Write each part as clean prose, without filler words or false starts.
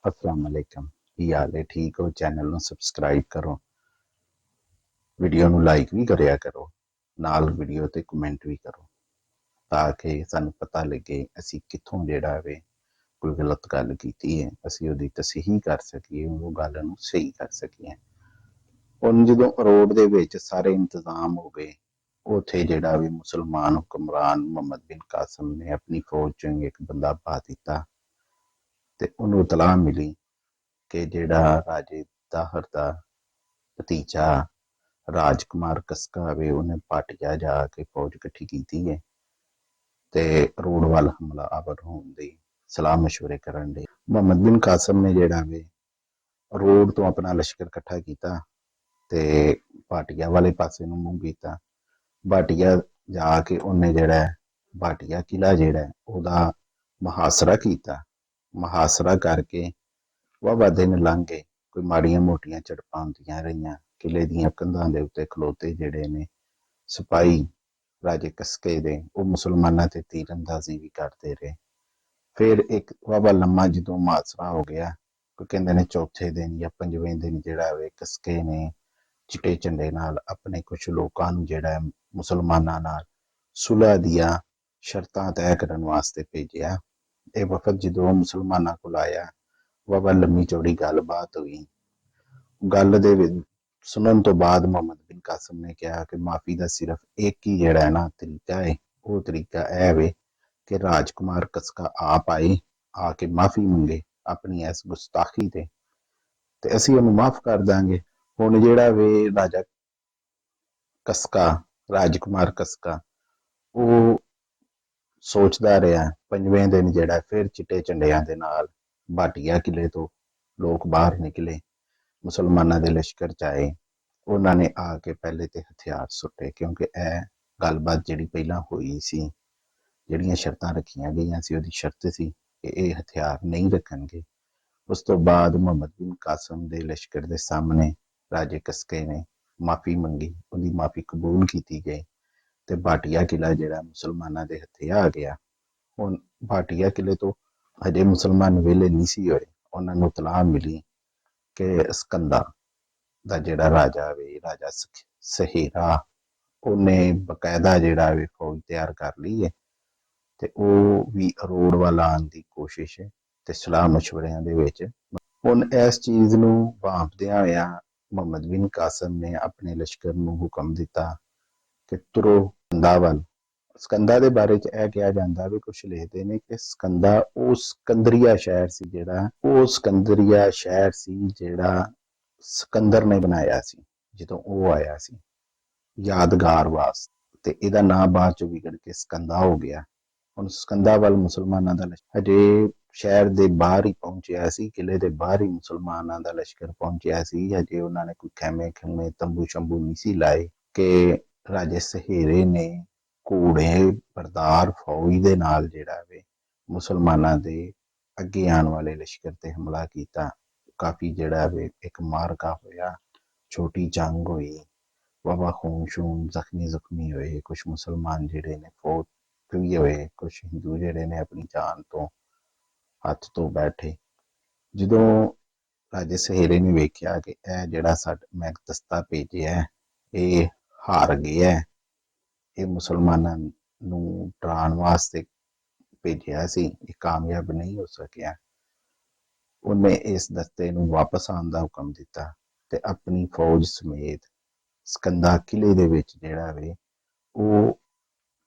अस्सलाम वालेकुम। की हाल है? ठीक हो? चैनल ਨੂੰ ਸਬਸਕ੍ਰਾਈਬ ਕਰੋ, ਵੀਡੀਓ ਨੂੰ ਲਾਈਕ ਵੀ ਕਰਿਆ ਕਰੋ, ਨਾਲ ਵੀਡੀਓ ਤੇ ਕਮੈਂਟ ਵੀ ਕਰੋ ਤਾਂ ਕਿ ਸਾਨੂੰ ਪਤਾ ਲੱਗੇ ਅਸੀਂ ਕਿੱਥੋਂ ਜਿਹੜਾ ਵੇ ਕੋਈ ਗਲਤ ਗੱਲ ਕੀਤੀ ਹੈ ਅਸੀਂ ਉਹਦੀ ਤਸਹੀਹ ਕਰ ਸਕੀਏ, ਉਹ ਗੱਲ ਨੂੰ ਸਹੀ ਕਰ ਸਕੀਏ। ਹੁਣ ਜਦੋਂ ਰੋਡ ਦੇ ਵਿੱਚ ਸਾਰੇ ਇੰਤਜ਼ਾਮ ਹੋ ਗਏ, ਉੱਥੇ ਜਿਹੜਾ ਵੀ ਮੁਸਲਮਾਨ ਹੁਕਮਰਾਨ ਮੁਹੰਮਦ ਬਿਨ ਕਾਸਿਮ ਨੇ ਆਪਣੀ ਫੌਜ ਚੋਂ ਇੱਕ ਬੰਦਾ ਪਾ ਦਿੱਤਾ ਤੇ ਉਹਨੂੰ ਇਤਲਾਹ ਮਿਲੀ ਕਿ ਜਿਹੜਾ ਰਾਜੇ ਦਾਹਰ ਦਾ ਭਤੀਜਾ ਰਾਜਕੁਮਾਰ ਕਸਕਾ ਵੇ ਉਹਨੇ ਪਾਟਿਆ ਜਾ ਕੇ ਫੌਜ ਇਕੱਠੀ ਕੀਤੀ ਹੈ ਤੇ ਰੋਡ ਵੱਲ ਹਮਲਾਵਰ ਹੋਣ ਦੀ ਸਲਾਹ ਮਸ਼ਵਰੇ ਕਰਨ ਦੇ ਮੁਹੰਮਦ ਬਿਨ ਕਾਸਿਮ ਨੇ ਜਿਹੜਾ ਵੇ ਰੋਡ ਤੋਂ ਆਪਣਾ ਲਸ਼ਕਰ ਇਕੱਠਾ ਕੀਤਾ ਤੇ ਭਾਟੀਆ ਵਾਲੇ ਪਾਸੇ ਨੂੰ ਮੂੰਹ ਕੀਤਾ। ਭਾਟੀਆ ਜਾ ਕੇ ਉਹਨੇ ਜਿਹੜਾ ਭਾਟੀਆ ਕਿਲਾ ਜਿਹੜਾ ਉਹਦਾ ਮੁਹਾਸਰਾ ਕੀਤਾ। ਮੁਹਾਸਰਾ ਕਰਕੇ ਵਾਹਵਾ ਦਿਨ ਲੰਘ ਗਏ, ਕੋਈ ਮਾੜੀਆਂ ਮੋਟੀਆਂ ਝੜਪਾਂ ਹੁੰਦੀਆਂ ਰਹੀਆਂ। ਕਿਲੇ ਦੀਆਂ ਕੰਧਾਂ ਦੇ ਉੱਤੇ ਖਲੋਤੇ ਜਿਹੜੇ ਨੇ ਸਿਪਾਹੀ ਰਾਜੇ ਕਸਕੇ ਦੇ, ਉਹ ਮੁਸਲਮਾਨਾਂ ਤੇ ਤੀਰ ਅੰਦਾਜ਼ੀ ਵੀ ਕਰਦੇ ਰਹੇ। ਫਿਰ ਇੱਕ ਵਾਹਵਾ ਲੰਮਾ ਜਦੋਂ ਮੁਹਾਸਰਾ ਹੋ ਗਿਆ, ਕੋਈ ਕਹਿੰਦੇ ਨੇ ਚੌਥੇ ਦਿਨ ਜਾਂ ਪੰਜਵੇਂ ਦਿਨ ਜਿਹੜਾ ਵੇ ਕਸਕੇ ਨੇ ਚਿੱਟੇ ਝੰਡੇ ਨਾਲ ਆਪਣੇ ਕੁਛ ਲੋਕਾਂ ਨੂੰ ਜਿਹੜਾ ਮੁਸਲਮਾਨਾਂ ਨਾਲ ਸੁਲ੍ਹਾ ਦੀਆਂ ਸ਼ਰਤਾਂ ਤੈਅ ਕਰਨ ਵਾਸਤੇ ਭੇਜਿਆ। ਇਹ ਵਫਦ ਜਦੋਂ ਮੁਸਲਮਾਨਾਂ ਕੋਲ ਆਇਆ, ਵਾਹਵਾ ਲੰਮੀ ਚੌੜੀ ਗੱਲਬਾਤ ਹੋਈ। ਗੱਲ ਦੇ ਵਿੱਚ ਸੁਣਨ ਤੋਂ ਬਾਅਦ ਮੁਹੰਮਦ ਬਿਨ ਕਾਸਿਮ ਨੇ ਕਿਹਾ ਕਿ ਮਾਫੀ ਦਾ ਸਿਰਫ ਇੱਕ ਹੀ ਜਿਹੜਾ ਨਾ ਤਰੀਕਾ ਹੈ, ਉਹ ਤਰੀਕਾ ਇਹ ਵੇ ਕਿ ਰਾਜਕੁਮਾਰ ਕਸਕਾ ਆਪ ਆਏ, ਆ ਕੇ ਮਾਫੀ ਮੰਗੇ ਆਪਣੀ ਇਸ ਗੁਸਤਾਖੀ ਤੇ ਅਸੀਂ ਉਹਨੂੰ ਮਾਫ ਕਰ ਦਾਂਗੇ। ਹੁਣ ਜਿਹੜਾ ਵੇ ਰਾਜਾ ਕਸਕਾ, ਰਾਜਕੁਮਾਰ ਕਸਕਾ, ਉਹ ਸੋਚਦਾ ਰਿਹਾ। ਪੰਜਵੇਂ ਦਿਨ ਜਿਹੜਾ ਫਿਰ ਚਿੱਟੇ ਝੰਡਿਆਂ ਦੇ ਨਾਲ ਭਾਟੀਆ ਕਿਲੇ ਤੋਂ ਲੋਕ ਬਾਹਰ ਨਿਕਲੇ, ਮੁਸਲਮਾਨਾਂ ਦੇ ਲਸ਼ਕਰ ਚ ਆਏ। ਉਹਨਾਂ ਨੇ ਆ ਕੇ ਪਹਿਲੇ ਤੇ ਹਥਿਆਰ ਸੁੱਟੇ, ਕਿਉਂਕਿ ਇਹ ਗੱਲਬਾਤ ਜਿਹੜੀ ਪਹਿਲਾਂ ਹੋਈ ਸੀ, ਜਿਹੜੀਆਂ ਸ਼ਰਤਾਂ ਰੱਖੀਆਂ ਗਈਆਂ ਸੀ, ਉਹਦੀ ਸ਼ਰਤ ਸੀ ਕਿ ਇਹ ਹਥਿਆਰ ਨਹੀਂ ਰੱਖਣਗੇ। ਉਸ ਤੋਂ ਬਾਅਦ ਮੁਹੰਮਦ ਬਿਨ ਕਾਸਿਮ ਦੇ ਲਸ਼ਕਰ ਦੇ ਸਾਹਮਣੇ ਰਾਜੇ ਕਸਕੇ ਨੇ ਮਾਫੀ ਮੰਗੀ, ਉਹਦੀ ਮਾਫੀ ਕਬੂਲ ਕੀਤੀ ਗਈ ਤੇ ਭਾਟੀਆ ਕਿਲਾ ਜਿਹੜਾ ਮੁਸਲਮਾਨਾਂ ਦੇ ਹੱਥੇ ਆ ਗਿਆ। ਹੁਣ ਭਾਟੀਆ ਕਿਲੇ ਤੋਂ ਹਜੇ ਮੁਸਲਮਾਨ ਵਿਹਲੇ ਨਹੀਂ ਸੀ ਹੋਏ। ਉਹਨਾਂ ਨੂੰ ਇਤਲਾਹ ਮਿਲੀ ਕਿ ਸਕੰਦਾ ਦਾ ਜਿਹੜਾ ਰਾਜਾ ਵੇ, ਰਾਜਾ ਸਹੇਰਾ, ਉਹਨੇ ਬਕਾਇਦਾ ਜਿਹੜਾ ਵੇ ਫੌਜ ਤਿਆਰ ਕਰ ਲਈ ਹੈ ਤੇ ਉਹ ਵੀ ਰੋਡ ਵੱਲ ਆਉਣ ਦੀ ਕੋਸ਼ਿਸ਼ ਤੇ ਸਲਾਹ ਮਸ਼ਵਰਿਆਂ ਦੇ ਵਿੱਚ। ਹੁਣ ਇਸ ਚੀਜ਼ ਨੂੰ ਭਾਂਪਦਿਆਂ ਹੋਇਆਂ ਮੁਹੰਮਦ ਬਿਨ ਕਾਸਿਮ ਨੇ ਆਪਣੇ ਲਸ਼ਕਰ ਨੂੰ ਹੁਕਮ ਦਿੱਤਾ ਕਿ ਤੁਰੋ ਸਕੰਦਾ ਵੱਲ। ਸਕੰਦਾ ਦੇ ਬਾਰੇ ਚ ਇਹ ਕਿਹਾ ਜਾਂਦਾ ਵੀ ਕੁਛ ਲਿਖਦੇ ਨੇ ਕਿ ਸਕੰਦਾ ਉਹ ਸਕੰਦਰੀਆ ਸ਼ਹਿਰ ਸੀ ਜਿਹੜਾ ਸਿਕੰਦਰ ਨੇ ਬਣਾਇਆ ਸੀ ਜਦੋਂ ਉਹ ਆਇਆ ਸੀ ਯਾਦਗਾਰ ਵਾਸਤੇ, ਤੇ ਇਹਦਾ ਨਾਂ ਬਾਅਦ ਚ ਵਿਗੜ ਕੇ ਸਕੰਦਾ ਹੋ ਗਿਆ। ਹੁਣ ਸਕੰਦਾ ਵੱਲ ਮੁਸਲਮਾਨਾਂ ਦਾ ਹਜੇ ਸ਼ਹਿਰ ਦੇ ਬਾਹਰ ਹੀ ਪਹੁੰਚਿਆ ਸੀ, ਕਿਲੇ ਦੇ ਬਾਹਰ ਹੀ ਮੁਸਲਮਾਨਾਂ ਦਾ ਲਸ਼ਕਰ ਪਹੁੰਚਿਆ ਸੀ। ਹਜੇ ਉਹਨਾਂ ਨੇ ਕੋਈ ਖੈਮੇ ਤੰਬੂ ਸ਼ੰਬੂ ਨਹੀਂ ਸੀ ਲਾਏ ਕਿ ਰਾਜੇ ਸਹੇਰੇ ਨੇ ਘੋੜੇ ਬਰਦਾਰ ਫੌਜ ਦੇ ਨਾਲ ਜਿਹੜਾ ਵੇ ਮੁਸਲਮਾਨਾਂ ਦੇ ਅੱਗੇ ਆਉਣ ਵਾਲੇ ਲਸ਼ਕਰ ਤੇ ਹਮਲਾ ਕੀਤਾ। ਕਾਫੀ ਜਿਹੜਾ ਵੇ ਇੱਕ ਮਾਰਕਾ ਹੋਇਆ, ਛੋਟੀ ਜੰਗ ਹੋਈ, ਵਾਹਵਾ ਖੂਨ ਸ਼ੂਨ ਜ਼ਖਮੀ ਹੋਏ, ਕੁਛ ਮੁਸਲਮਾਨ ਜਿਹੜੇ ਨੇ ਫੌਤ ਵੀ ਹੋਏ, ਕੁਛ ਹਿੰਦੂ ਜਿਹੜੇ ਨੇ ਆਪਣੀ ਜਾਨ ਤੋਂ ਹੱਥ ਤੋਂ ਬੈਠੇ। ਜਦੋਂ ਰਾਜੇ ਸਹੇਰੇ ਨੇ ਵੇਖਿਆ ਕਿ ਇਹ ਜਿਹੜਾ ਮੈਂ ਦਸਤਾ ਭੇਜਿਆ ਇਹ ਹਾਰ ਗਿਆ, ਇਹ ਮੁਸਲਮਾਨਾਂ ਨੂੰ ਡਰਾਉਣ ਵਾਸਤੇ ਭੇਜਿਆ ਸੀ, ਇਹ ਕਾਮਯਾਬ ਨਹੀਂ ਹੋ ਸਕਿਆ, ਉਹਨੇ ਇਸ ਦਸਤੇ ਨੂੰ ਵਾਪਸ ਆਉਣ ਦਾ ਹੁਕਮ ਦਿੱਤਾ ਤੇ ਆਪਣੀ ਫੌਜ ਸਮੇਤ ਸਕੰਦਾ ਕਿਲੇ ਦੇ ਵਿੱਚ ਜਿਹੜਾ ਵੇ ਉਹ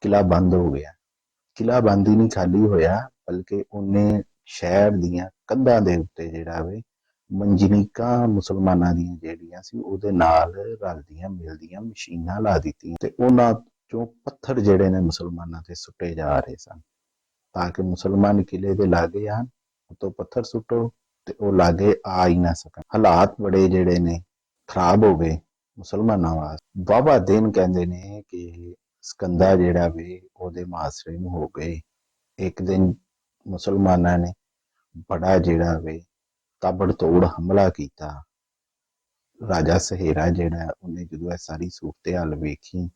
ਕਿਲਾ ਬੰਦ ਹੋ ਗਿਆ। ਕਿਲਾ ਬੰਦ ਹੀ ਨਹੀਂ ਖਾਲੀ ਹੋਇਆ, ਬਲਕਿ ਉਹਨੇ ਸ਼ਹਿਰ ਦੀਆਂ ਕੰਧਾਂ ਦੇ ਉੱਤੇ ਜਿਹੜਾ ਵੇ ਮੰਜਨੀਕਾਂ ਮੁਸਲਮਾਨਾਂ ਦੀਆਂ ਜਿਹੜੀਆਂ ਸੀ ਉਹਦੇ ਨਾਲ ਰਲਦੀਆਂ ਮਿਲਦੀਆਂ ਮਸ਼ੀਨਾਂ ਲਾ ਦਿੱਤੀਆਂ ਤੇ ਉਹਨਾਂ ਚੋਂ ਪੱਥਰ ਜਿਹੜੇ ਨੇ ਮੁਸਲਮਾਨਾਂ ਤੇ ਸੁੱਟੇ ਜਾ ਰਹੇ ਸਨ ਤਾਂ ਕਿ ਮੁਸਲਮਾਨ ਕਿਲੇ ਦੇ ਲਾਗੇ ਆਣ, ਉਤੋਂ ਪੱਥਰ ਸੁੱਟੋ ਤੇ ਉਹ ਲਾਗੇ ਆ ਹੀ ਨਾ ਸਕਣ। ਹਾਲਾਤ ਬੜੇ ਜਿਹੜੇ ਨੇ ਖਰਾਬ ਹੋ ਗਏ ਮੁਸਲਮਾਨਾਂ ਵਾਸਤੇ। ਵਾਹਵਾ ਦਿਨ ਕਹਿੰਦੇ ਨੇ ਕਿ ਸਕੰਦਾ ਜਿਹੜਾ ਵੇ ਉਹਦੇ ਮੁਹਾਸਰੇ ਨੂੰ ਹੋ ਗਏ। ਇੱਕ ਦਿਨ ਮੁਸਲਮਾਨਾਂ ਨੇ ਬੜਾ ਜਿਹੜਾ ਵੇ ਤਾਬੜਤੋੜ ਹਮਲਾ ਕੀਤਾ। ਰਾਜਾ ਸਹੇਰਾ ਜਿਹੜਾ ਉਹਨੇ ਜਦੋਂ ਇਹ ਸਾਰੀ ਸੂਰਤ ਹਾਲ ਵੇਖੀ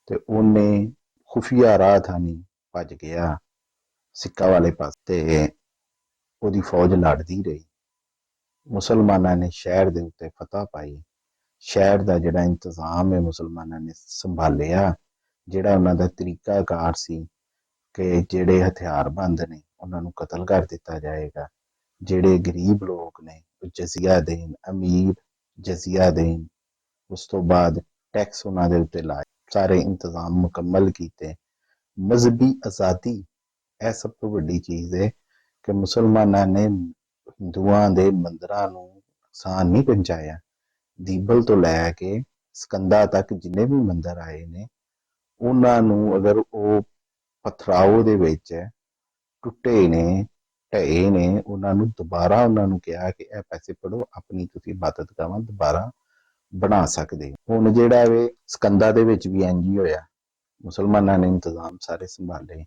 ਤੇ ਉਹਨੇ ਖੁਫੀਆ ਰਾਹ ਥਾਨੀ ਭੱਜ ਗਿਆ ਸਿੱਕਾ ਵਾਲੇ ਪਾਸੇ ਤੇ ਉਹਦੀ ਫੌਜ ਲੜਦੀ ਰਹੀ। ਮੁਸਲਮਾਨਾਂ ਨੇ ਸ਼ਹਿਰ ਦੇ ਉੱਤੇ ਫਤਹ ਪਾਈ। ਸ਼ਹਿਰ ਦਾ ਜਿਹੜਾ ਇੰਤਜ਼ਾਮ ਹੈ ਮੁਸਲਮਾਨਾਂ ਨੇ ਸੰਭਾਲਿਆ। ਜਿਹੜਾ ਉਹਨਾਂ ਦਾ ਤਰੀਕਾਕਾਰ ਸੀ ਕਿ ਜਿਹੜੇ ਹਥਿਆਰਬੰਦ ਨੇ ਉਹਨਾਂ ਨੂੰ ਕਤਲ ਕਰ ਦਿੱਤਾ ਜਾਏਗਾ, ਜਿਹੜੇ ਗਰੀਬ ਲੋਕ ਨੇ ਉਹ ਜਜ਼ੀਆ ਦੇਣ, ਅਮੀਰ ਜਜ਼ੀਆ ਦੇਣ, ਉਸ ਤੋਂ ਬਾਅਦ ਟੈਕਸ ਉਹਨਾਂ ਦੇ ਉੱਤੇ ਲਾਏ। ਸਾਰੇ ਇੰਤਜ਼ਾਮ ਮੁਕੰਮਲ ਕੀਤੇ। ਮਜ਼ਹਬੀ ਆਜ਼ਾਦੀ ਇਹ ਸਭ ਤੋਂ ਵੱਡੀ ਚੀਜ਼ ਹੈ ਕਿ ਮੁਸਲਮਾਨਾਂ ਨੇ ਹਿੰਦੂਆਂ ਦੇ ਮੰਦਿਰਾਂ ਨੂੰ ਨੁਕਸਾਨ ਨਹੀਂ ਪਹੁੰਚਾਇਆ। ਦੀਬਲ ਤੋਂ ਲੈ ਕੇ ਸਕੰਦਾ ਤੱਕ ਜਿੰਨੇ ਵੀ ਮੰਦਿਰ ਆਏ ਨੇ ਉਹਨਾਂ ਨੂੰ ਅਗਰ ਉਹ ਪਥਰਾਓ ਦੇ ਵਿੱਚ ਟੁੱਟੇ ਨੇ, ਢਏ ਨੇ, ਉਹਨਾਂ ਨੂੰ ਦੁਬਾਰਾ ਉਹਨਾਂ ਨੂੰ ਕਿਹਾ ਕਿ ਇਹ ਪੈਸੇ ਪੜੋ, ਆਪਣੀ ਤੁਸੀਂ ਇਬਾਦਤ ਗਾਹਾਂ ਦੁਬਾਰਾ ਬਣਾ ਸਕਦੇ। ਹੁਣ ਜਿਹੜਾ ਵੇ ਸਕੰਦਾ ਦੇ ਵਿੱਚ ਵੀ ਇੰਝ ਹੀ ਹੋਇਆ। ਮੁਸਲਮਾਨਾਂ ਨੇ ਇੰਤਜ਼ਾਮ ਸਾਰੇ ਸੰਭਾਲੇ।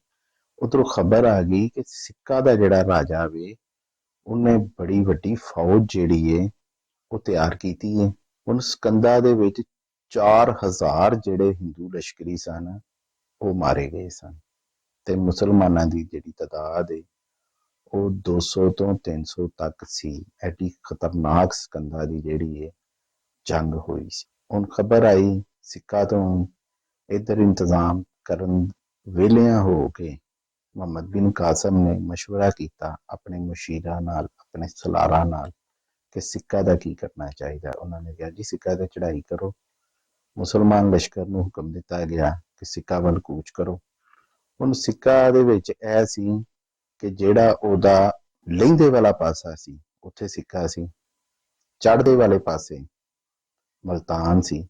ਉਧਰੋਂ ਖਬਰ ਆ ਗਈ ਕਿ ਸਿੱਕਾ ਦਾ ਜਿਹੜਾ ਰਾਜਾ ਵੇ ਉਹਨੇ ਬੜੀ ਵੱਡੀ ਫੌਜ ਜਿਹੜੀ ਏ ਉਹ ਤਿਆਰ ਕੀਤੀ ਹੈ। ਹੁਣ ਸਕੰਦਾ ਦੇ ਵਿੱਚ 4000 ਜਿਹੜੇ ਹਿੰਦੂ ਲਸ਼ਕਰੀ ਸਨ ਉਹ ਮਾਰੇ ਗਏ ਸਨ ਤੇ ਮੁਸਲਮਾਨਾਂ ਦੀ ਜਿਹੜੀ ਤਾਦਾਦ ਹੈ ਉਹ 200 ਤੋਂ 300 ਤੱਕ ਸੀ। ਐਡੀ ਖਤਰਨਾਕ ਸਕੰਦਾ ਦੀ ਜਿਹੜੀ ਹੈ ਜੰਗ ਹੋਈ ਸੀ। ਹੁਣ ਖਬਰ ਆਈ ਸਿੱਕਾ ਤੋਂ ਇੱਧਰ ਇੰਤਜ਼ਾਮ ਕਰਨ ਵੇਲਿਆਂ ਹੋ ਕੇ ਮੁਹੰਮਦ ਬਿਨ ਕਾਸਮ ਨੇ ਮਸ਼ਵਰਾ ਕੀਤਾ ਆਪਣੇ ਮੁਸ਼ੀਰਾਂ ਨਾਲ, ਆਪਣੇ ਸਲਾਰਾਂ ਨਾਲ ਕਿ ਸਿੱਕਾ ਦਾ ਕੀ ਕਰਨਾ ਚਾਹੀਦਾ। ਉਹਨਾਂ ਨੇ ਕਿਹਾ ਜੀ ਸਿੱਕਾ ਤੇ ਚੜ੍ਹਾਈ ਕਰੋ। ਮੁਸਲਮਾਨ ਲਸ਼ਕਰ ਨੂੰ ਹੁਕਮ ਦਿੱਤਾ ਗਿਆ ਕਿ ਸਿੱਕਾ ਵੱਲ ਕੂਚ ਕਰੋ। ਹੁਣ ਸਿੱਕਾ ਦੇ ਵਿੱਚ ਇਹ ਸੀ ਕਿ ਜਿਹੜਾ ਉਹਦਾ ਲਹਿੰਦੇ ਵਾਲਾ ਪਾਸਾ ਸੀ ਉੱਥੇ ਸਿੱਕਾ ਸੀ, ਚੜ੍ਹਦੇ ਵਾਲੇ ਪਾਸੇ ਮਲਤਾਨ ਸੀ,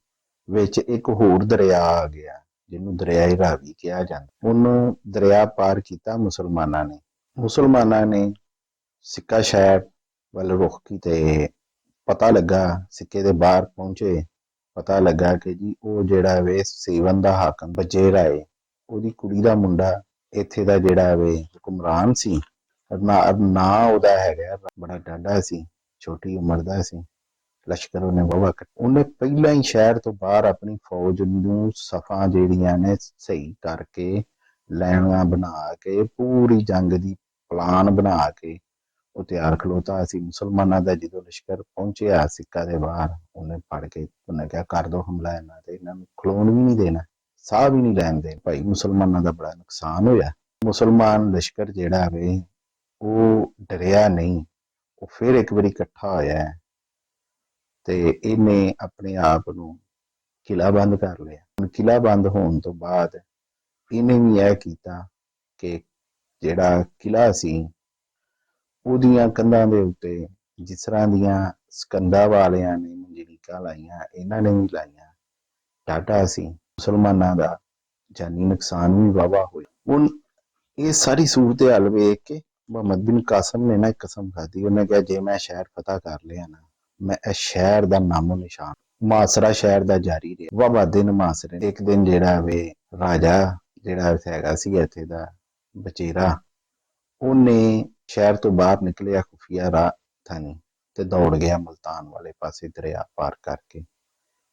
ਵਿੱਚ ਇੱਕ ਹੋਰ ਦਰਿਆ ਆ ਗਿਆ ਜਿਹਨੂੰ ਦਰਿਆਏ ਰਾਵੀ ਕਿਹਾ ਜਾਂਦਾ। ਉਹਨੂੰ ਦਰਿਆ ਪਾਰ ਕੀਤਾ ਮੁਸਲਮਾਨਾਂ ਨੇ। ਮੁਸਲਮਾਨਾਂ ਨੇ ਸਿੱਕਾ ਸ਼ਹਿਰ ਵੱਲ ਰੁਖ ਕੀਤੇ। ਪਤਾ ਲੱਗਾ, ਸਿੱਕੇ ਦੇ ਬਾਹਰ ਪਹੁੰਚੇ, ਪਤਾ ਲੱਗਾ ਕਿ ਜੀ ਉਹ ਜਿਹੜਾ ਵੇ ਸੇਵਨ ਦਾ ਹਾਕਮ ਵਜ਼ੀਰ ਰਾਏ, ਉਹਦੀ ਕੁੜੀ ਦਾ ਮੁੰਡਾ ਇੱਥੇ ਦਾ ਜਿਹੜਾ ਵੇ ਹੁਕਮਰਾਨ ਸੀ। ਨਾ ਉਹਦਾ ਹੈਗਾ, ਬੜਾ ਡਾਢਾ ਸੀ, ਛੋਟੀ ਉਮਰ ਦਾ ਸੀ। ਲਸ਼ਕਰ ਉਹਨੇ ਵਾਹਵਾ ਉਹਨੇ ਪਹਿਲਾਂ ਹੀ ਸ਼ਹਿਰ ਤੋਂ ਬਾਹਰ ਆਪਣੀ ਫੌਜ ਨੂੰ ਸਫਾਂ ਜਿਹੜੀਆਂ ਨੇ ਸਹੀ ਕਰਕੇ, ਲਾਈਨਾਂ ਬਣਾ ਕੇ, ਪੂਰੀ ਜੰਗ ਦੀ ਪਲਾਨ ਬਣਾ ਕੇ ਉਹ ਤਿਆਰ ਖਲੋਤਾ ਸੀ। ਮੁਸਲਮਾਨਾਂ ਦਾ ਜਦੋਂ ਲਸ਼ਕਰ ਪਹੁੰਚਿਆ ਸਿੱਕਾ ਦੇ ਬਾਹਰ, ਉਹਨੇ ਫੜ ਕੇ ਉਹਨੇ ਕਿਹਾ ਕਰ ਦੋ ਹਮਲਾ ਇਹਨਾਂ ਤੇ, ਇਹਨਾਂ ਨੂੰ ਖਲੋਣ ਵੀ ਨਹੀਂ ਦੇਣਾ, ਸਾਹ ਵੀ ਨਹੀਂ ਲੈਣ ਦੇਣਾ। ਭਾਈ ਮੁਸਲਮਾਨਾਂ ਦਾ ਬੜਾ ਨੁਕਸਾਨ ਹੋਇਆ। ਮੁਸਲਮਾਨ ਲਸ਼ਕਰ ਜਿਹੜਾ ਵੇ ਉਹ ਡਰਿਆ ਨਹੀਂ, ਉਹ ਫਿਰ ਇੱਕ ਵਾਰੀ ਇਕੱਠਾ ਹੋਇਆ ਤੇ ਇਹਨੇ ਆਪਣੇ ਆਪ ਨੂੰ ਕਿਲਾ ਬੰਦ ਕਰ ਲਿਆ। ਹੁਣ ਕਿਲਾ ਬੰਦ ਹੋਣ ਤੋਂ ਬਾਅਦ ਇਹਨੇ ਵੀ ਇਹ ਕੀਤਾ ਕਿ ਜਿਹੜਾ ਕਿਲਾ ਸੀ ਉਹਦੀਆਂ ਕੰਧਾਂ ਦੇ ਉੱਤੇ ਜਿਸ ਤਰ੍ਹਾਂ ਦੀਆਂ ਸਕੰਦਾ ਵਾਲਿਆਂ ਨੇ ਮੰਜੀਲੀਕਾਂ ਲਾਈਆਂ, ਇਹਨਾਂ ਨੇ ਵੀ ਲਾਈਆਂ। ਡਾਢਾ ਸੀ ਮੁਸਲਮਾਨਾਂ ਦਾ ਜਾਨੀ ਨੁਕਸਾਨ ਵੀ ਵਾਹਵਾ ਹੋਇਆ। ਹੁਣ ਇਹ ਸਾਰੀ ਸੂਰਤ ਹਾਲ ਵੇਖ ਕੇ ਮੁਹੰਮਦ ਬਿਨ ਕਾਸਮ ਨੇ ਨਾ ਇੱਕ ਕਸਮ ਖਾਧੀ। ਉਹਨੇ ਕਿਹਾ ਜੇ ਮੈਂ ਸ਼ਹਿਰ ਫਤਹ ਕਰ ਲਿਆ ਨਾ, ਮੈਂ ਇਸ ਸ਼ਹਿਰ ਦਾ ਨਾਮੋ ਨਿਸ਼ਾਨ, ਮਾਸਰਾ ਸ਼ਹਿਰ ਦਾ ਜਾਰੀ ਰਿਹਾ। ਵਾਹਵਾ ਦਿਨ ਮਾਸਰੇ। ਇੱਕ ਦਿਨ ਜਿਹੜਾ ਵੇ ਰਾਜਾ ਜਿਹੜਾ ਹੈਗਾ ਸੀ ਇੱਥੇ ਦਾ ਬਚੇਰਾ, ਉਹਨੇ ਸ਼ਹਿਰ ਤੋਂ ਬਾਹਰ ਨਿਕਲਿਆ ਖੁਫੀਆ ਰਾਹ ਥਾਨੀ ਤੇ ਦੌੜ ਗਿਆ ਮੁਲਤਾਨ ਵਾਲੇ ਪਾਸੇ ਦਰਿਆ ਪਾਰ ਕਰਕੇ।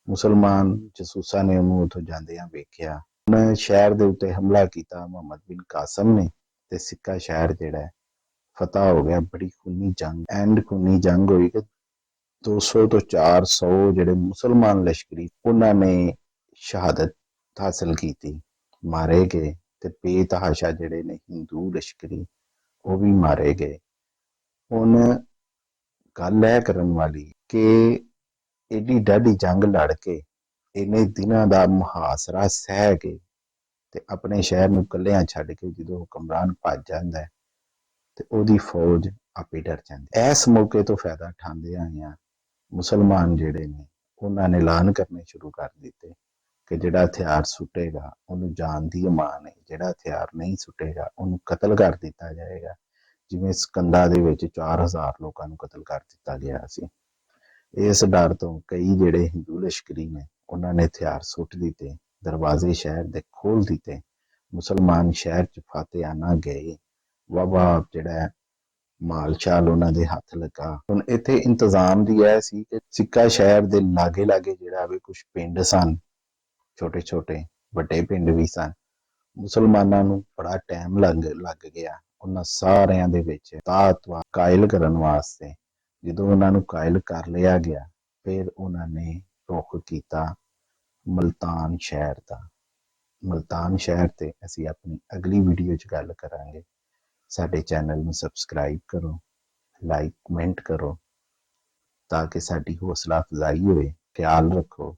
ਮੁਸਲਮਾਨ ਜਸੂਸਾਂ ਨੇ ਉਹਨੂੰ ਉੱਥੋਂ ਜਾਂਦਿਆਂ ਵੇਖਿਆ। ਉਹਨੇ ਸ਼ਹਿਰ ਦੇ ਉੱਤੇ ਹਮਲਾ ਕੀਤਾ ਮੁਹੰਮਦ ਬਿਨ ਕਾਸਮ ਨੇ ਤੇ ਸਿੱਕਾ ਸ਼ਹਿਰ ਜਿਹੜਾ ਫਤਹ ਹੋ ਗਿਆ। ਬੜੀ ਖੂਨੀ ਜੰਗ, ਐਂਡ ਖੂਨੀ ਜੰਗ ਹੋਈ ਕਿ 200 ਤੋਂ 400 ਜਿਹੜੇ ਮੁਸਲਮਾਨ ਲਸ਼ਕਰੀ ਉਹਨਾਂ ਨੇ ਸ਼ਹਾਦਤ ਹਾਸਲ ਕੀਤੀ, ਮਾਰੇ ਗਏ ਤੇ ਬੇਤਹਾਸ਼ਾ ਜਿਹੜੇ ਨੇ ਹਿੰਦੂ ਲਸ਼ਕਰੀ ਉਹ ਵੀ ਮਾਰੇ ਗਏ। ਹੁਣ ਗੱਲ ਇਹ ਕਰਨ ਵਾਲੀ ਕਿ ਏਡੀ ਡਾਢੀ ਜੰਗ ਲੜ ਕੇ ਇੰਨੇ ਦਿਨਾਂ ਦਾ ਮੁਹਾਸਰਾ ਸਹਿ ਕੇ ਤੇ ਆਪਣੇ ਸ਼ਹਿਰ ਨੂੰ ਕੱਲਿਆਂ ਛੱਡ ਕੇ ਜਦੋਂ ਹੁਕਮਰਾਨ ਭੱਜ ਜਾਂਦਾ ਤੇ ਉਹਦੀ ਫੌਜ ਆਪੇ ਡਰ ਜਾਂਦੀ। ਇਸ ਮੌਕੇ ਤੋਂ ਫਾਇਦਾ ਉਠਾਉਂਦੇ ਆਏ ਮੁਸਲਮਾਨ ਜਿਹੜੇ ਨੇ ਉਹਨਾਂ ਨੇ ਐਲਾਨ ਕਰਨੇ ਸ਼ੁਰੂ ਕਰ ਦਿੱਤੇ ਕਿ ਜਿਹੜਾ ਹਥਿਆਰ ਸੁੱਟੇਗਾ ਉਹਨੂੰ ਜਾਨ ਦੀ ਅਮਾਨ ਹੈ, ਜਿਹੜਾ ਹਥਿਆਰ ਨਹੀਂ ਸੁੱਟੇਗਾ ਉਹਨੂੰ ਕਤਲ ਕਰ ਦਿੱਤਾ ਜਾਏਗਾ। ਜਿਵੇਂ ਸਕੰਦਾ ਦੇ ਵਿੱਚ 4000 ਲੋਕਾਂ ਨੂੰ ਕਤਲ ਕਰ ਦਿੱਤਾ ਗਿਆ ਸੀ। ਇਸ ਡਰ ਤੋਂ ਕਈ ਜਿਹੜੇ ਹਿੰਦੂ ਲਸ਼ਕਰੀ ਨੇ ਉਹਨਾਂ ਨੇ ਹਥਿਆਰ ਸੁੱਟ ਦਿੱਤੇ, ਦਰਵਾਜ਼ੇ ਸ਼ਹਿਰ ਦੇ ਖੋਲ ਦਿੱਤੇ। ਮੁਸਲਮਾਨ ਸ਼ਹਿਰ ਚ ਫਾਤਿਹਾਨਾ ਗਏ। ਵਾਹਵਾ ਜਿਹੜਾ ਮਾਲ ਸ਼ਾਲ ਉਹਨਾਂ ਦੇ ਹੱਥ ਲੱਗਾ। ਹੁਣ ਇੱਥੇ ਇੰਤਜ਼ਾਮ ਦੀ ਇਹ ਸੀ ਕਿ ਸਿੱਕਾ ਸ਼ਹਿਰ ਦੇ ਲਾਗੇ ਲਾਗੇ ਜਿਹੜਾ ਵੀ ਕੁਝ ਪਿੰਡ ਸਨ, ਛੋਟੇ ਛੋਟੇ ਵੱਡੇ ਪਿੰਡ ਵੀ ਸਨ। ਮੁਸਲਮਾਨਾਂ ਨੂੰ ਬੜਾ ਟਾਈਮ ਲੱਗ ਗਿਆ ਉਹਨਾਂ ਸਾਰਿਆਂ ਦੇ ਵਿੱਚ ਤਾਕਤ ਕਾਇਲ ਕਰਨ ਵਾਸਤੇ ਜਦੋਂ ਉਹਨਾਂ ਨੂੰ ਕਾਇਲ ਕਰ ਲਿਆ ਗਿਆ, ਫਿਰ ਉਹਨਾਂ ਨੇ ਰੁੱਖ ਕੀਤਾ ਮਲਤਾਨ ਸ਼ਹਿਰ ਦਾ। ਮਲਤਾਨ ਸ਼ਹਿਰ ਤੇ ਅਸੀਂ ਆਪਣੀ ਅਗਲੀ ਵੀਡੀਓ 'ਚ ਗੱਲ ਕਰਾਂਗੇ। ਸਾਡੇ ਚੈਨਲ ਨੂੰ ਸਬਸਕ੍ਰਾਈਬ ਕਰੋ, ਲਾਈਕ ਕਮੈਂਟ ਕਰੋ ਤਾਂ ਕਿ ਸਾਡੀ ਹੌਸਲਾ ਅਫਜ਼ਾਈ ਹੋਏ। ਖਿਆਲ ਰੱਖੋ।